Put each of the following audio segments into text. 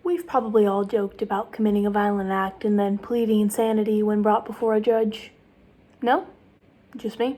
We've probably all joked about committing a violent act and then pleading insanity when brought before a judge. No? Just me?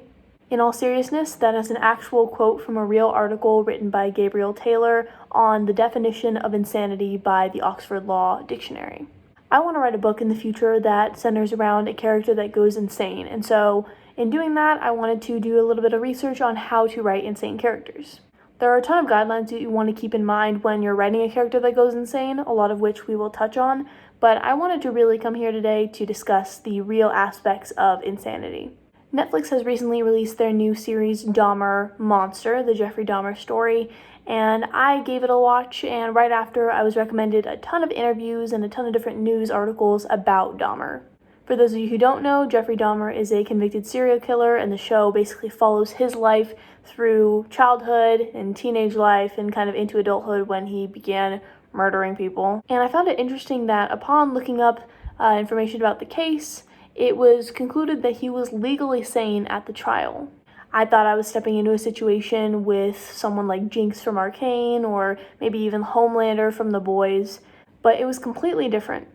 In all seriousness, that is an actual quote from a real article written by Gabriel Taylor on the definition of insanity by the Oxford Law Dictionary. I want to write a book in the future that centers around a character that goes insane, and so in doing that, I wanted to do a little bit of research on how to write insane characters. There are a ton of guidelines that you want to keep in mind when you're writing a character that goes insane, a lot of which we will touch on, but I wanted to really come here today to discuss the real aspects of insanity. Netflix has recently released their new series Dahmer Monster, the Jeffrey Dahmer story, and I gave it a watch, and right after I was recommended a ton of interviews and a ton of different news articles about Dahmer. For those of you who don't know, Jeffrey Dahmer is a convicted serial killer, and the show basically follows his life through childhood and teenage life and kind of into adulthood when he began murdering people. And I found it interesting that upon looking up information about the case, it was concluded that he was legally sane at the trial. I thought I was stepping into a situation with someone like Jinx from Arcane or maybe even Homelander from The Boys, but it was completely different.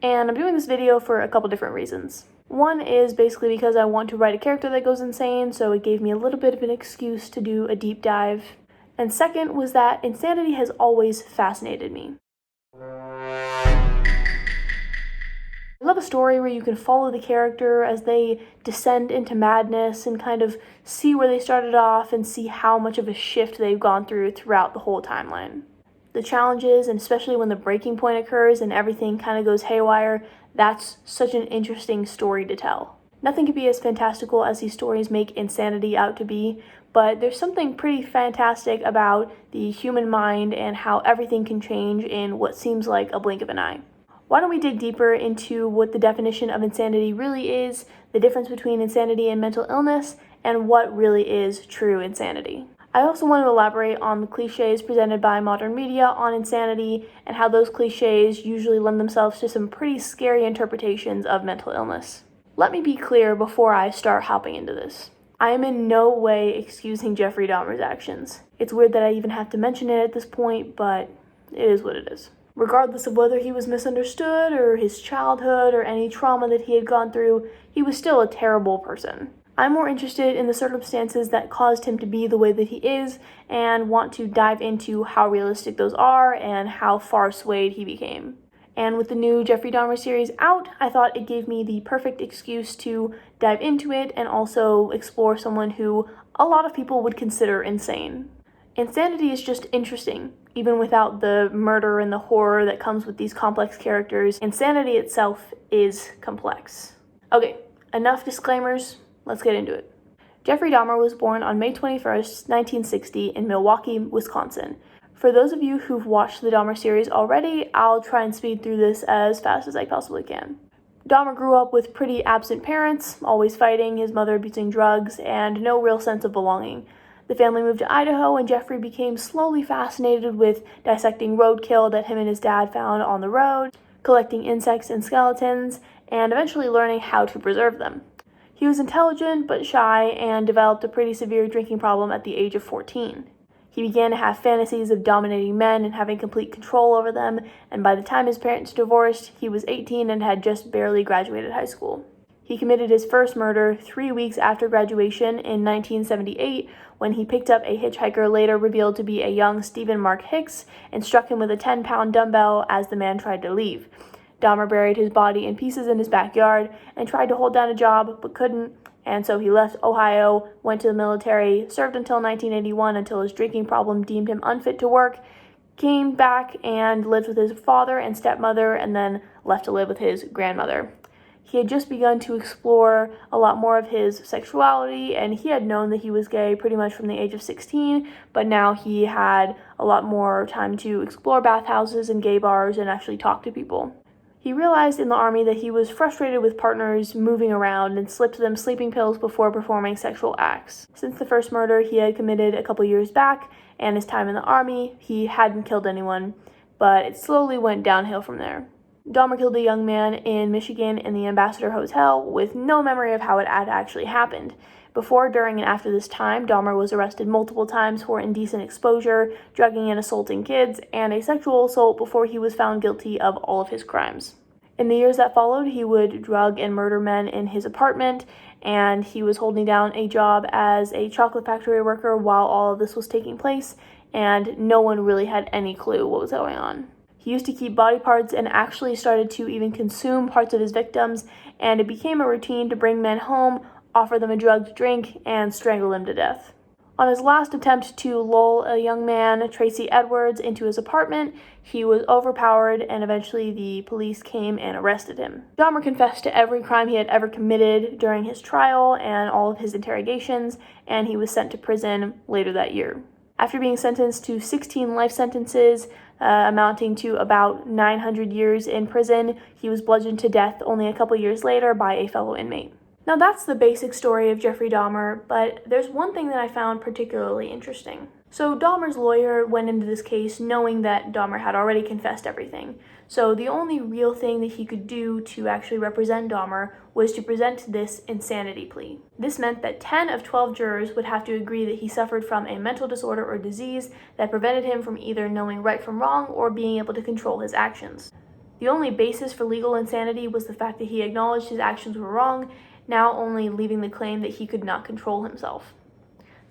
And I'm doing this video for a couple different reasons. One is basically because I want to write a character that goes insane, so it gave me a little bit of an excuse to do a deep dive. And second was that insanity has always fascinated me. I love a story where you can follow the character as they descend into madness and kind of see where they started off and see how much of a shift they've gone through throughout the whole timeline. The challenges, and especially when the breaking point occurs and everything kind of goes haywire, that's such an interesting story to tell. Nothing could be as fantastical as these stories make insanity out to be, but there's something pretty fantastic about the human mind and how everything can change in what seems like a blink of an eye. Why don't we dig deeper into what the definition of insanity really is, the difference between insanity and mental illness, and what really is true insanity. I also want to elaborate on the cliches presented by modern media on insanity and how those cliches usually lend themselves to some pretty scary interpretations of mental illness. Let me be clear before I start hopping into this. I am in no way excusing Jeffrey Dahmer's actions. It's weird that I even have to mention it at this point, but it is what it is. Regardless of whether he was misunderstood or his childhood or any trauma that he had gone through, he was still a terrible person. I'm more interested in the circumstances that caused him to be the way that he is and want to dive into how realistic those are and how far swayed he became. And with the new Jeffrey Dahmer series out, I thought it gave me the perfect excuse to dive into it and also explore someone who a lot of people would consider insane. Insanity is just interesting. Even without the murder and the horror that comes with these complex characters, insanity itself is complex. Okay, enough disclaimers. Let's get into it. Jeffrey Dahmer was born on May 21st, 1960 in Milwaukee, Wisconsin. For those of you who've watched the Dahmer series already, I'll try and speed through this as fast as I possibly can. Dahmer grew up with pretty absent parents, always fighting, his mother abusing drugs, and no real sense of belonging. The family moved to Idaho, and Jeffrey became slowly fascinated with dissecting roadkill that him and his dad found on the road, collecting insects and skeletons, and eventually learning how to preserve them. He was intelligent but shy and developed a pretty severe drinking problem at the age of 14. He began to have fantasies of dominating men and having complete control over them, and by the time his parents divorced, he was 18 and had just barely graduated high school. He committed his first murder 3 weeks after graduation in 1978 when he picked up a hitchhiker later revealed to be a young Stephen Mark Hicks and struck him with a 10-pound dumbbell as the man tried to leave. Dahmer buried his body in pieces in his backyard and tried to hold down a job but couldn't, and so he left Ohio, went to the military, served until 1981 until his drinking problem deemed him unfit to work, came back and lived with his father and stepmother, and then left to live with his grandmother. He had just begun to explore a lot more of his sexuality, and he had known that he was gay pretty much from the age of 16, but now he had a lot more time to explore bathhouses and gay bars and actually talk to people. He realized in the army that he was frustrated with partners moving around and slipped them sleeping pills before performing sexual acts. Since the first murder he had committed a couple years back and his time in the army, he hadn't killed anyone, but it slowly went downhill from there. Dahmer killed a young man in Michigan in the Ambassador Hotel with no memory of how it had actually happened. Before, during, and after this time, Dahmer was arrested multiple times for indecent exposure, drugging and assaulting kids, and a sexual assault before he was found guilty of all of his crimes. In the years that followed, he would drug and murder men in his apartment, and he was holding down a job as a chocolate factory worker while all of this was taking place, and no one really had any clue what was going on. He used to keep body parts and actually started to even consume parts of his victims, and it became a routine to bring men home, offer them a drug to drink, and strangle them to death. On his last attempt to lull a young man, Tracy Edwards, into his apartment, he was overpowered, and eventually the police came and arrested him. Dahmer confessed to every crime he had ever committed during his trial and all of his interrogations, and he was sent to prison later that year. After being sentenced to 16 life sentences, amounting to about 900 years in prison, he was bludgeoned to death only a couple years later by a fellow inmate. Now that's the basic story of Jeffrey Dahmer, but there's one thing that I found particularly interesting. So Dahmer's lawyer went into this case knowing that Dahmer had already confessed everything. So the only real thing that he could do to actually represent Dahmer was to present this insanity plea. This meant that 10 of 12 jurors would have to agree that he suffered from a mental disorder or disease that prevented him from either knowing right from wrong or being able to control his actions. The only basis for legal insanity was the fact that he acknowledged his actions were wrong, now only leaving the claim that he could not control himself.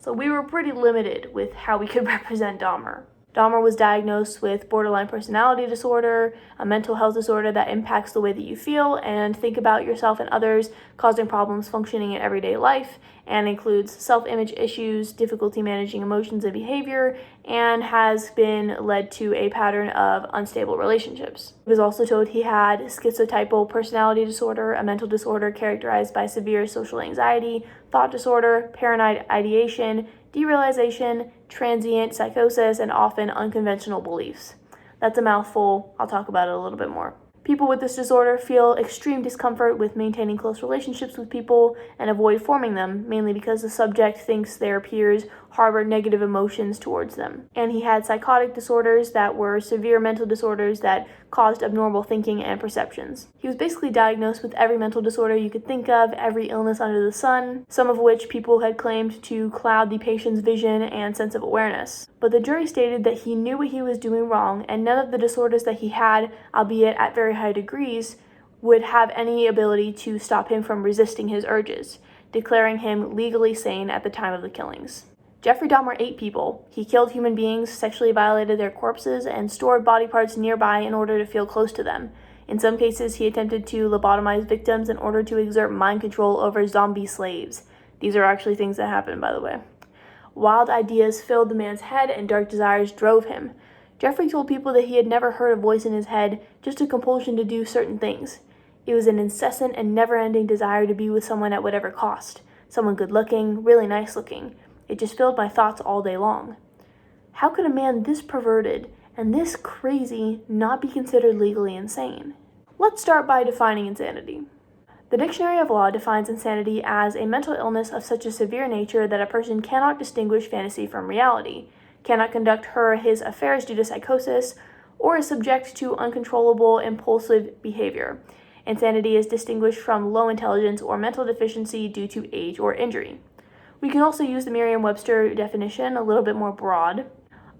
So we were pretty limited with how we could represent Dahmer. Dahmer was diagnosed with borderline personality disorder, a mental health disorder that impacts the way that you feel and think about yourself and others, causing problems functioning in everyday life, and includes self-image issues, difficulty managing emotions and behavior, and has been led to a pattern of unstable relationships. He was also told he had schizotypal personality disorder, a mental disorder characterized by severe social anxiety, thought disorder, paranoid ideation, derealization, transient psychosis, and often unconventional beliefs. That's a mouthful. I'll talk about it a little bit more. People with this disorder feel extreme discomfort with maintaining close relationships with people and avoid forming them, mainly because the subject thinks their peers harbor negative emotions towards them. And he had psychotic disorders that were severe mental disorders that caused abnormal thinking and perceptions. He was basically diagnosed with every mental disorder you could think of, every illness under the sun, some of which people had claimed to cloud the patient's vision and sense of awareness. But the jury stated that he knew what he was doing wrong, and none of the disorders that he had, albeit at very high degrees, would have any ability to stop him from resisting his urges, declaring him legally sane at the time of the killings. Jeffrey Dahmer ate people. He killed human beings, sexually violated their corpses, and stored body parts nearby in order to feel close to them. In some cases, he attempted to lobotomize victims in order to exert mind control over zombie slaves. These are actually things that happened, by the way. Wild ideas filled the man's head, and dark desires drove him. Jeffrey told people that he had never heard a voice in his head, just a compulsion to do certain things. It was an incessant and never-ending desire to be with someone at whatever cost. Someone good-looking, really nice-looking. It just filled my thoughts all day long. How could a man this perverted and this crazy not be considered legally insane? Let's start by defining insanity. The Dictionary of Law defines insanity as a mental illness of such a severe nature that a person cannot distinguish fantasy from reality, cannot conduct her or his affairs due to psychosis, or is subject to uncontrollable impulsive behavior. Insanity is distinguished from low intelligence or mental deficiency due to age or injury. We can also use the Merriam-Webster definition, a little bit more broad.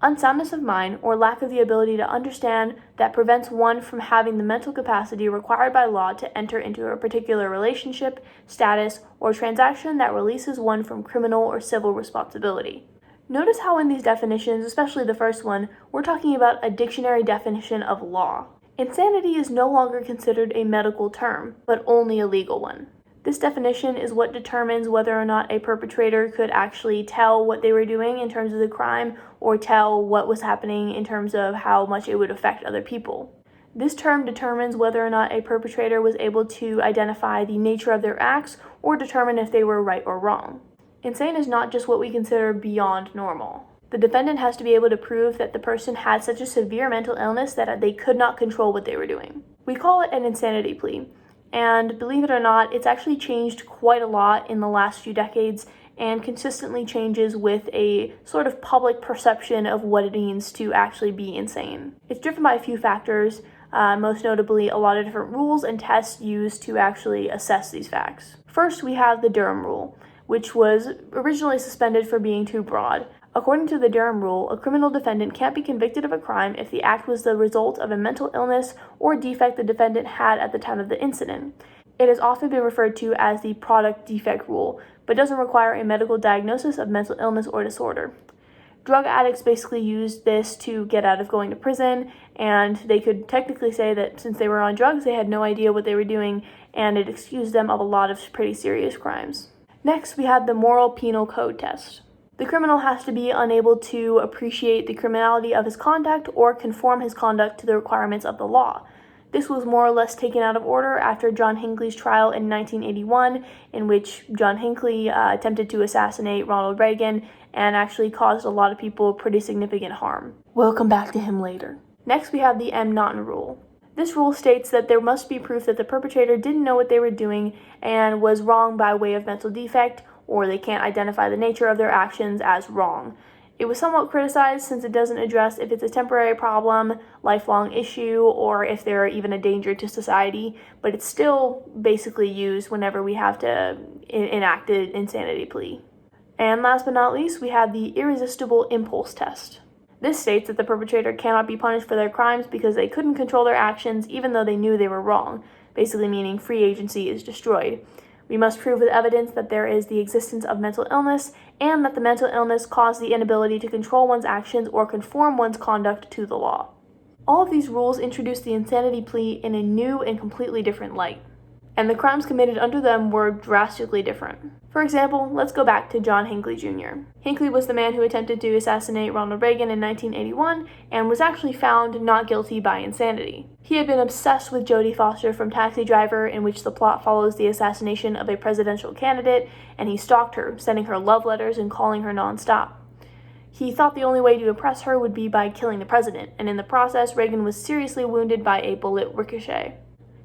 Unsoundness of mind, or lack of the ability to understand, that prevents one from having the mental capacity required by law to enter into a particular relationship, status, or transaction that releases one from criminal or civil responsibility. Notice how in these definitions, especially the first one, we're talking about a dictionary definition of law. Insanity is no longer considered a medical term, but only a legal one. This definition is what determines whether or not a perpetrator could actually tell what they were doing in terms of the crime, or tell what was happening in terms of how much it would affect other people. This term determines whether or not a perpetrator was able to identify the nature of their acts or determine if they were right or wrong. Insane is not just what we consider beyond normal. The defendant has to be able to prove that the person had such a severe mental illness that they could not control what they were doing. We call it an insanity plea. And believe it or not, it's actually changed quite a lot in the last few decades and consistently changes with a sort of public perception of what it means to actually be insane. It's driven by a few factors, most notably a lot of different rules and tests used to actually assess these facts. First, we have the Durham rule, which was originally suspended for being too broad. According to the Durham rule, a criminal defendant can't be convicted of a crime if the act was the result of a mental illness or defect the defendant had at the time of the incident. It has often been referred to as the product defect rule, but doesn't require a medical diagnosis of mental illness or disorder. Drug addicts basically used this to get out of going to prison, and they could technically say that since they were on drugs, they had no idea what they were doing, and it excused them of a lot of pretty serious crimes. Next, we have the moral penal code test. The criminal has to be unable to appreciate the criminality of his conduct or conform his conduct to the requirements of the law. This was more or less taken out of order after John Hinckley's trial in 1981, in which John Hinckley attempted to assassinate Ronald Reagan and actually caused a lot of people pretty significant harm. We'll come back to him later. Next, we have the M. Naughton rule. This rule states that there must be proof that the perpetrator didn't know what they were doing and was wrong by way of mental defect, or they can't identify the nature of their actions as wrong. It was somewhat criticized since it doesn't address if it's a temporary problem, lifelong issue, or if they're even a danger to society, but it's still basically used whenever we have to enact an insanity plea. And last but not least, we have the irresistible impulse test. This states that the perpetrator cannot be punished for their crimes because they couldn't control their actions even though they knew they were wrong, basically meaning free agency is destroyed. We must prove with evidence that there is the existence of mental illness and that the mental illness caused the inability to control one's actions or conform one's conduct to the law. All of these rules introduce the insanity plea in a new and completely different light, and the crimes committed under them were drastically different. For example, let's go back to John Hinckley Jr. Hinckley was the man who attempted to assassinate Ronald Reagan in 1981 and was actually found not guilty by insanity. He had been obsessed with Jodie Foster from Taxi Driver, in which the plot follows the assassination of a presidential candidate, and he stalked her, sending her love letters and calling her nonstop. He thought the only way to impress her would be by killing the president, and in the process, Reagan was seriously wounded by a bullet ricochet.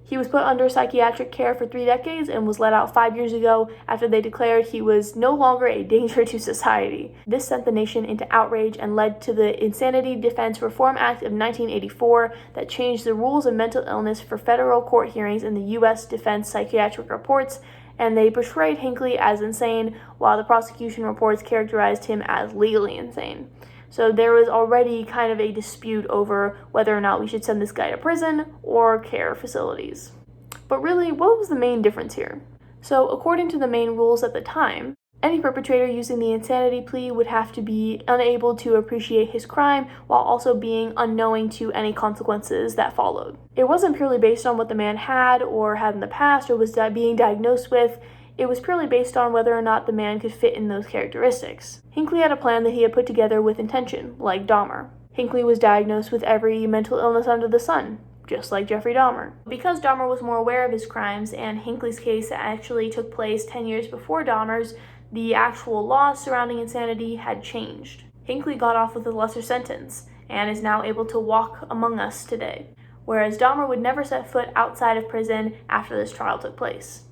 He was put under psychiatric care for 3 decades and was let out 5 years ago after they declared he was no longer a danger to society. This sent the nation into outrage and led to the Insanity Defense Reform Act of 1984 that changed the rules of mental illness for federal court hearings in the U.S. Defense Psychiatric Reports, and they portrayed Hinckley as insane while the prosecution reports characterized him as legally insane. So there was already kind of a dispute over whether or not we should send this guy to prison or care facilities. But really, what was the main difference here? So according to the main rules at the time, any perpetrator using the insanity plea would have to be unable to appreciate his crime while also being unknowing to any consequences that followed. It wasn't purely based on what the man had in the past or was being diagnosed with. It was purely based on whether or not the man could fit in those characteristics. Hinckley had a plan that he had put together with intention, like Dahmer. Hinckley was diagnosed with every mental illness under the sun, just like Jeffrey Dahmer. Because Dahmer was more aware of his crimes, and Hinckley's case actually took place 10 years before Dahmer's, the actual laws surrounding insanity had changed. Hinckley got off with a lesser sentence, and is now able to walk among us today, whereas Dahmer would never set foot outside of prison after this trial took place.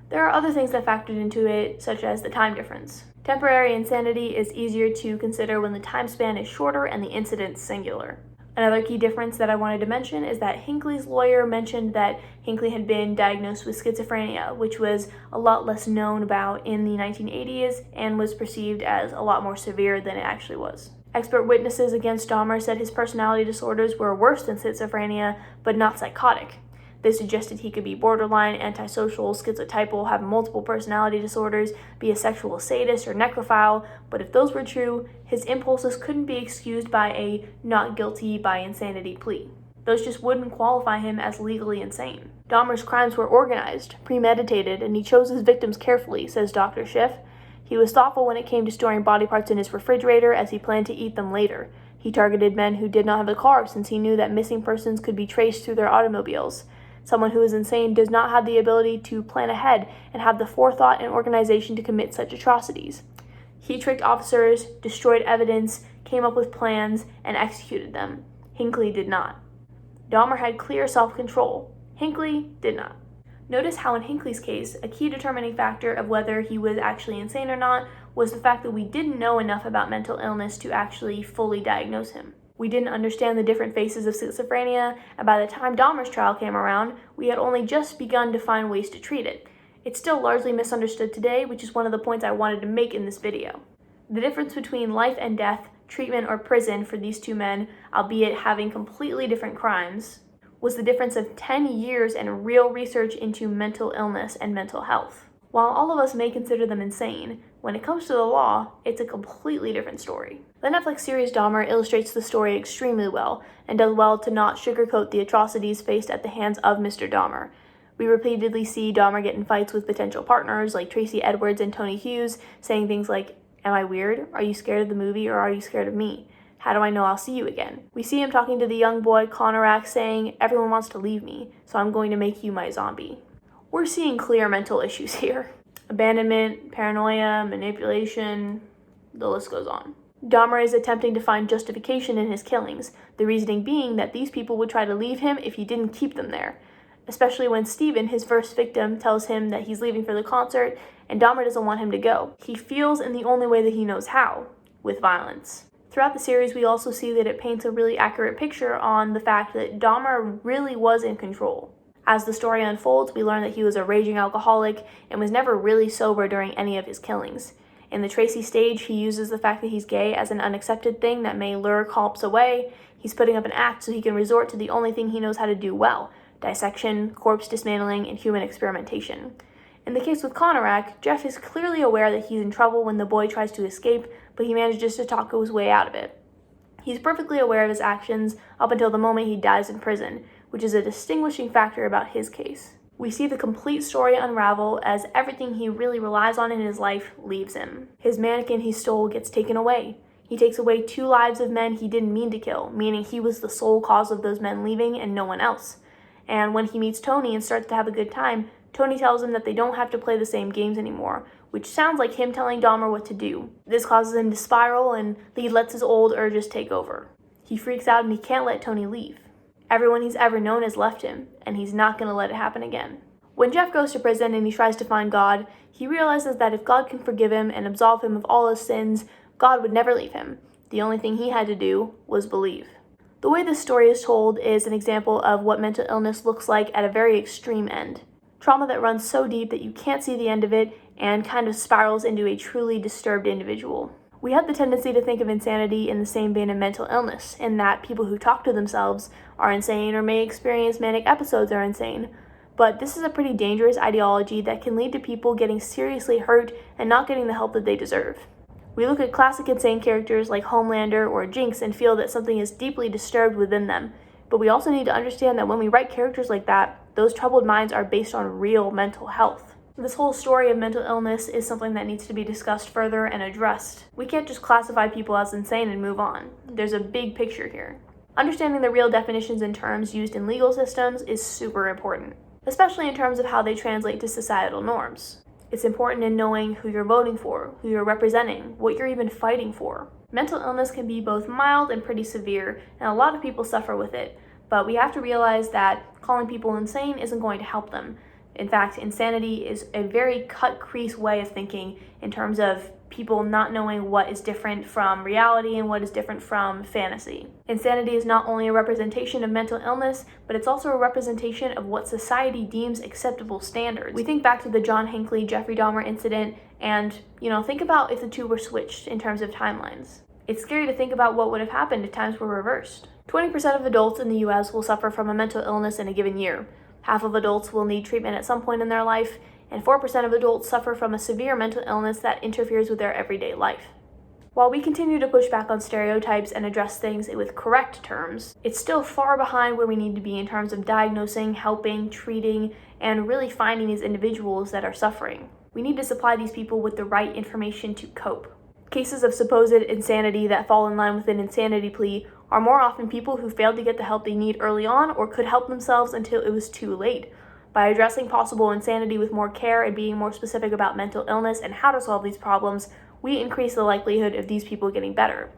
There are other things that factored into it, such as the time difference. Temporary insanity is easier to consider when the time span is shorter and the incident singular. Another key difference that I wanted to mention is that Hinckley's lawyer mentioned that Hinckley had been diagnosed with schizophrenia, which was a lot less known about in the 1980s and was perceived as a lot more severe than it actually was. Expert witnesses against Dahmer said his personality disorders were worse than schizophrenia, but not psychotic. They suggested he could be borderline, antisocial, schizotypal, have multiple personality disorders, be a sexual sadist or necrophile, but if those were true, his impulses couldn't be excused by a not guilty by insanity plea. Those just wouldn't qualify him as legally insane. Dahmer's crimes were organized, premeditated, and he chose his victims carefully, says Dr. Schiff. He was thoughtful when it came to storing body parts in his refrigerator as he planned to eat them later. He targeted men who did not have a car since he knew that missing persons could be traced through their automobiles. Someone who is insane does not have the ability to plan ahead and have the forethought and organization to commit such atrocities. He tricked officers, destroyed evidence, came up with plans, and executed them. Hinckley did not. Dahmer had clear self-control. Hinckley did not. Notice how in Hinckley's case, a key determining factor of whether he was actually insane or not was the fact that we didn't know enough about mental illness to actually fully diagnose him. We didn't understand the different phases of schizophrenia, and by the time Dahmer's trial came around, we had only just begun to find ways to treat it. It's still largely misunderstood today, which is one of the points I wanted to make in this video. The difference between life and death, treatment or prison for these two men, albeit having completely different crimes, was the difference of 10 years and real research into mental illness and mental health. While all of us may consider them insane, when it comes to the law, it's a completely different story. The Netflix series Dahmer illustrates the story extremely well, and does well to not sugarcoat the atrocities faced at the hands of Mr. Dahmer. We repeatedly see Dahmer get in fights with potential partners like Tracy Edwards and Tony Hughes, saying things like, "Am I weird? Are you scared of the movie or are you scared of me? How do I know I'll see you again?" We see him talking to the young boy Conorak saying, "Everyone wants to leave me, so I'm going to make you my zombie." We're seeing clear mental issues here. Abandonment, paranoia, manipulation, the list goes on. Dahmer is attempting to find justification in his killings, the reasoning being that these people would try to leave him if he didn't keep them there. Especially when Steven, his first victim, tells him that he's leaving for the concert and Dahmer doesn't want him to go. He feels in the only way that he knows how, with violence. Throughout the series, we also see that it paints a really accurate picture on the fact that Dahmer really was in control. As the story unfolds, we learn that he was a raging alcoholic and was never really sober during any of his killings. In the Tracy stage, he uses the fact that he's gay as an unaccepted thing that may lure cops away. He's putting up an act so he can resort to the only thing he knows how to do well: dissection, corpse dismantling, and human experimentation. In the case with Conorak, Jeff is clearly aware that he's in trouble when the boy tries to escape, but he manages to talk his way out of it. He's perfectly aware of his actions up until the moment he dies in prison, which is a distinguishing factor about his case. We see the complete story unravel as everything he really relies on in his life leaves him. His mannequin he stole gets taken away. He takes away 2 lives of men he didn't mean to kill, meaning he was the sole cause of those men leaving and no one else. And when he meets Tony and starts to have a good time, Tony tells him that they don't have to play the same games anymore, which sounds like him telling Dahmer what to do. This causes him to spiral, and he lets his old urges take over. He freaks out and he can't let Tony leave. Everyone he's ever known has left him, and he's not going to let it happen again. When Jeff goes to prison and he tries to find God, he realizes that if God can forgive him and absolve him of all his sins, God would never leave him. The only thing he had to do was believe. The way this story is told is an example of what mental illness looks like at a very extreme end. Trauma that runs so deep that you can't see the end of it and kind of spirals into a truly disturbed individual. We have the tendency to think of insanity in the same vein of mental illness, in that people who talk to themselves are insane or may experience manic episodes are insane. But this is a pretty dangerous ideology that can lead to people getting seriously hurt and not getting the help that they deserve. We look at classic insane characters like Homelander or Jinx and feel that something is deeply disturbed within them. But we also need to understand that when we write characters like that, those troubled minds are based on real mental health. This whole story of mental illness is something that needs to be discussed further and addressed. We can't just classify people as insane and move on. There's a big picture here. Understanding the real definitions and terms used in legal systems is super important, especially in terms of how they translate to societal norms. It's important in knowing who you're voting for, who you're representing, what you're even fighting for. Mental illness can be both mild and pretty severe, and a lot of people suffer with it, but we have to realize that calling people insane isn't going to help them. In fact, insanity is a very cut-crease way of thinking in terms of people not knowing what is different from reality and what is different from fantasy. Insanity is not only a representation of mental illness, but it's also a representation of what society deems acceptable standards. We think back to the John Hinckley, Jeffrey Dahmer incident, and, think about if the two were switched in terms of timelines. It's scary to think about what would have happened if times were reversed. 20% of adults in the US will suffer from a mental illness in a given year. Half of adults will need treatment at some point in their life, and 4% of adults suffer from a severe mental illness that interferes with their everyday life. While we continue to push back on stereotypes and address things with correct terms, it's still far behind where we need to be in terms of diagnosing, helping, treating, and really finding these individuals that are suffering. We need to supply these people with the right information to cope. Cases of supposed insanity that fall in line with an insanity plea are more often people who failed to get the help they need early on or could help themselves until it was too late. By addressing possible insanity with more care and being more specific about mental illness and how to solve these problems, we increase the likelihood of these people getting better.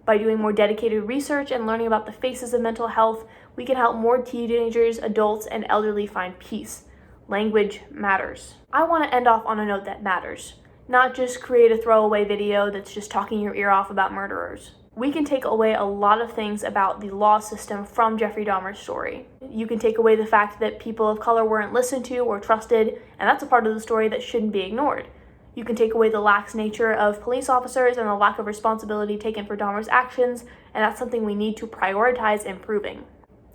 By doing more dedicated research and learning about the faces of mental health, we can help more teenagers, adults, and elderly find peace. Language matters. I want to end off on a note that matters, not just create a throwaway video that's just talking your ear off about murderers. We can take away a lot of things about the law system from Jeffrey Dahmer's story. You can take away the fact that people of color weren't listened to or trusted, and that's a part of the story that shouldn't be ignored. You can take away the lax nature of police officers and the lack of responsibility taken for Dahmer's actions, and that's something we need to prioritize improving.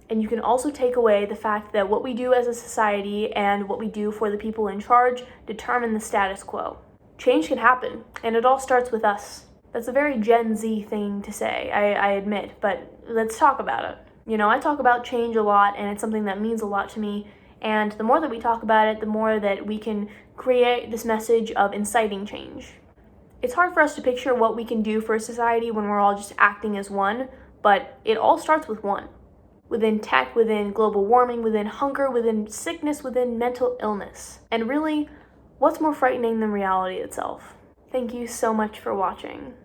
And you can also take away the fact that what we do as a society and what we do for the people in charge determine the status quo. Change can happen, and it all starts with us. That's a very Gen Z thing to say, I admit, but let's talk about it. You know, I talk about change a lot, and it's something that means a lot to me, and the more that we talk about it, the more that we can create this message of inciting change. It's hard for us to picture what we can do for a society when we're all just acting as one, but it all starts with one. Within tech, within global warming, within hunger, within sickness, within mental illness. And really, what's more frightening than reality itself? Thank you so much for watching.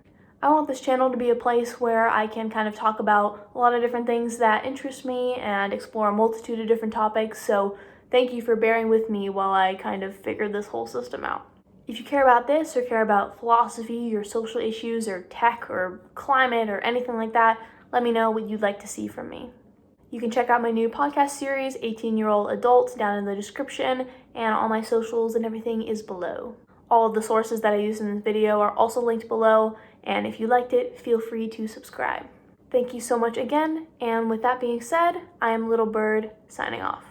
I want this channel to be a place where I can kind of talk about a lot of different things that interest me and explore a multitude of different topics, so thank you for bearing with me while I kind of figure this whole system out. If you care about this or care about philosophy or social issues or tech or climate or anything like that, let me know what you'd like to see from me. You can check out my new podcast series, 18-Year-Old Adults, down in the description, and all my socials and everything is below. All of the sources that I used in this video are also linked below, and if you liked it, feel free to subscribe. Thank you so much again, and with that being said, I am Little Bird, signing off.